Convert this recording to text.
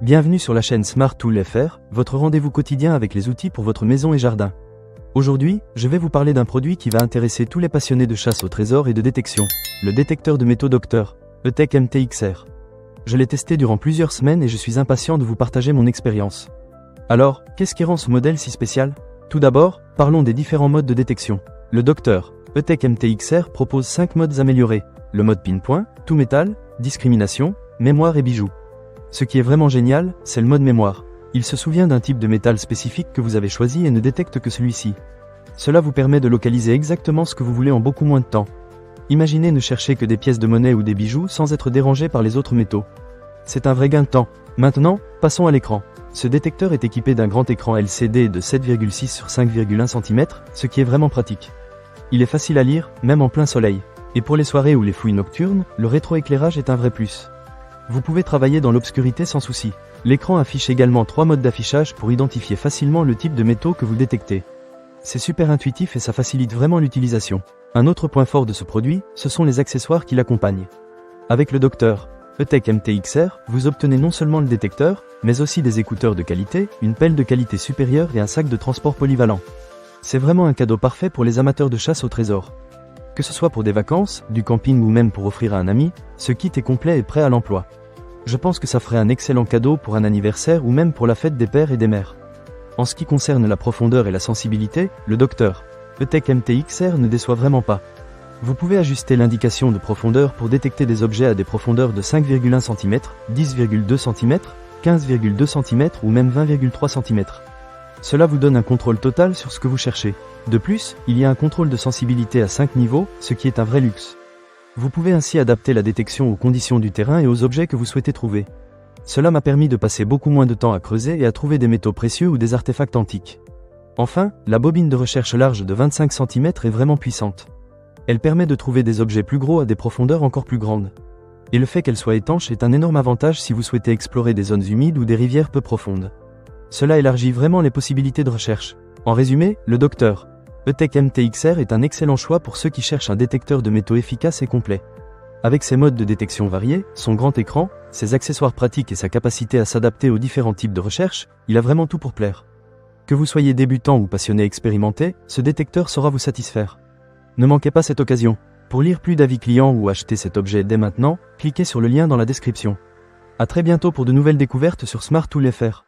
Bienvenue sur la chaîne Smart Tool FR, votre rendez-vous quotidien avec les outils pour votre maison et jardin. Aujourd'hui, je vais vous parler d'un produit qui va intéresser tous les passionnés de chasse au trésor et de détection, le détecteur de métaux Docteur, ETEC MT-XR. Je l'ai testé durant plusieurs semaines et je suis impatient de vous partager mon expérience. Alors, qu'est-ce qui rend ce modèle si spécial? Tout d'abord, parlons des différents modes de détection. Le Docteur, ETEC MT-XR propose 5 modes améliorés, le mode pinpoint, tout métal, discrimination, mémoire et bijoux. Ce qui est vraiment génial, c'est le mode mémoire. Il se souvient d'un type de métal spécifique que vous avez choisi et ne détecte que celui-ci. Cela vous permet de localiser exactement ce que vous voulez en beaucoup moins de temps. Imaginez ne chercher que des pièces de monnaie ou des bijoux sans être dérangé par les autres métaux. C'est un vrai gain de temps. Maintenant, passons à l'écran. Ce détecteur est équipé d'un grand écran LCD de 7,6 sur 5,1 cm, ce qui est vraiment pratique. Il est facile à lire, même en plein soleil. Et pour les soirées ou les fouilles nocturnes, le rétroéclairage est un vrai plus. Vous pouvez travailler dans l'obscurité sans souci. L'écran affiche également 3 modes d'affichage pour identifier facilement le type de métaux que vous détectez. C'est super intuitif et ça facilite vraiment l'utilisation. Un autre point fort de ce produit, ce sont les accessoires qui l'accompagnent. Avec le Docteur ETEC MT-XR, vous obtenez non seulement le détecteur, mais aussi des écouteurs de qualité, une pelle de qualité supérieure et un sac de transport polyvalent. C'est vraiment un cadeau parfait pour les amateurs de chasse au trésor. Que ce soit pour des vacances, du camping ou même pour offrir à un ami, ce kit est complet et prêt à l'emploi. Je pense que ça ferait un excellent cadeau pour un anniversaire ou même pour la fête des pères et des mères. En ce qui concerne la profondeur et la sensibilité, le Docteur ETEC MT-XR ne déçoit vraiment pas. Vous pouvez ajuster l'indication de profondeur pour détecter des objets à des profondeurs de 5,1 cm, 10,2 cm, 15,2 cm ou même 20,3 cm. Cela vous donne un contrôle total sur ce que vous cherchez. De plus, il y a un contrôle de sensibilité à 5 niveaux, ce qui est un vrai luxe. Vous pouvez ainsi adapter la détection aux conditions du terrain et aux objets que vous souhaitez trouver. Cela m'a permis de passer beaucoup moins de temps à creuser et à trouver des métaux précieux ou des artefacts antiques. Enfin, la bobine de recherche large de 25 cm est vraiment puissante. Elle permet de trouver des objets plus gros à des profondeurs encore plus grandes. Et le fait qu'elle soit étanche est un énorme avantage si vous souhaitez explorer des zones humides ou des rivières peu profondes. Cela élargit vraiment les possibilités de recherche. En résumé, le Docteur ETEC MT-XR est un excellent choix pour ceux qui cherchent un détecteur de métaux efficace et complet. Avec ses modes de détection variés, son grand écran, ses accessoires pratiques et sa capacité à s'adapter aux différents types de recherche, il a vraiment tout pour plaire. Que vous soyez débutant ou passionné expérimenté, ce détecteur saura vous satisfaire. Ne manquez pas cette occasion. Pour lire plus d'avis clients ou acheter cet objet dès maintenant, cliquez sur le lien dans la description. À très bientôt pour de nouvelles découvertes sur Smart Tool FR.